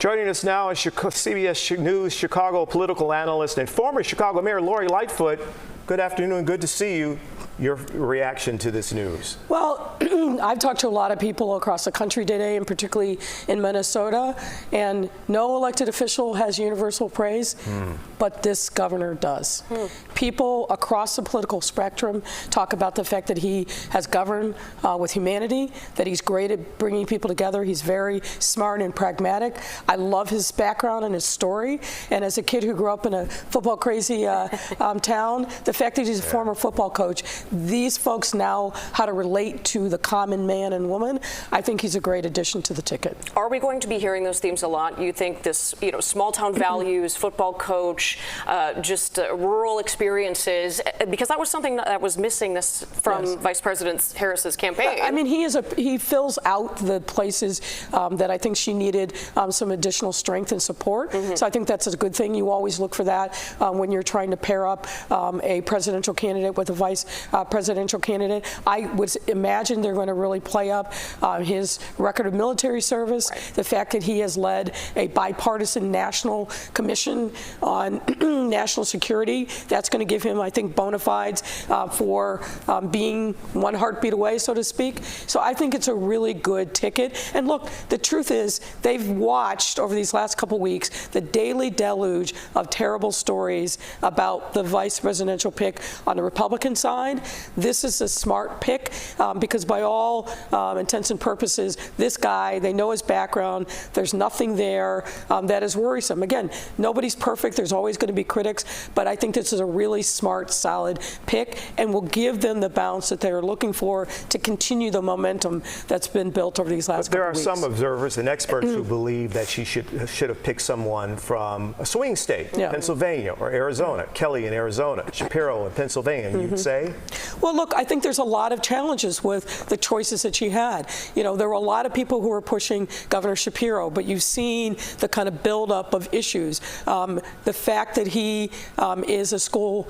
Joining us now is CBS News Chicago political analyst and former Chicago Mayor Lori Lightfoot. Good afternoon. Good to see you. Your reaction to this news? Well, I've talked to a lot of people across the country today, and particularly in Minnesota, and no elected official has universal praise, but this governor does. People across the political spectrum talk about the fact that he has governed with humanity, that he's great at bringing people together. He's very smart and pragmatic. I love his background and his story, and as a kid who grew up in a football crazy town, the fact that he's a former football coach, these folks know how to relate to the common man and woman. I think he's a great addition to the ticket. Are we going to be hearing those themes a lot? You think this, small town values, football coach, just rural experiences, because that was something that was missing this from Vice President Harris's campaign. I mean, he fills out the places that I think she needed some additional strength and support. So I think that's a good thing. You always look for that when you're trying to pair up a presidential candidate with a vice presidential candidate. I would imagine they're going to really play up his record of military service, the fact that he has led a bipartisan national commission on national security. That's going to give him, I think, bona fides for being one heartbeat away, so to speak. So I think it's a really good ticket. And look, the truth is, they've watched over these last couple weeks the daily deluge of terrible stories about the vice presidential pick on the Republican side. This is a smart pick because by all intents and purposes, this guy, they know his background. There's nothing there that is worrisome. Again, nobody's perfect. There's always going to be critics, but I think this is a really smart, solid pick and will give them the bounce that they're looking for to continue the momentum that's been built over these last couple weeks. There are some observers and experts who believe that she should have picked someone from a swing state, Pennsylvania or Arizona. Kelly in Arizona, Shapiro in Pennsylvania, you'd say? Well, look, I think there's a lot of challenges with the choices that she had. There were a lot of people who were pushing Governor Shapiro, but you've seen the kind of buildup of issues. The fact that he is a school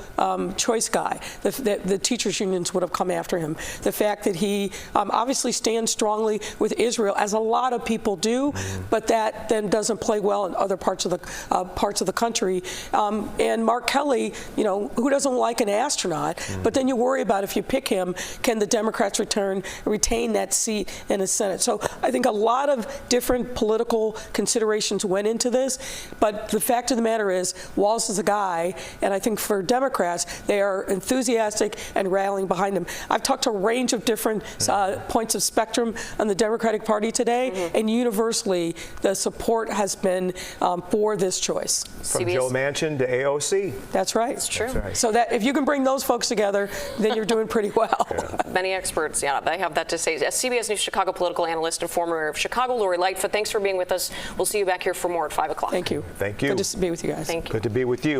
choice guy, the teachers' unions would have come after him. The fact that he obviously stands strongly with Israel, as a lot of people do, but that then doesn't play well in other parts of the country. And Mark Kelly, who doesn't like an astronaut, but then you worry about if you pick him, can the Democrats retain that seat in the Senate? So I think a lot of different political considerations went into this, but the fact of the matter is Walz is a guy, and I think for Democrats, they are enthusiastic and rallying behind him. I've talked to a range of different points of spectrum on the Democratic Party today, and universally the support has been for this choice. From Joe Manchin to AOC. That's right. That's true. That's right. So that if you can bring those folks together, then you're doing pretty well. Many experts, they have that to say. As CBS News Chicago political analyst and former mayor of Chicago, Lori Lightfoot, thanks for being with us. We'll see you back here for more at 5 o'clock. Thank you. Thank you. Good to be with you guys. Thank you. Good to be with you.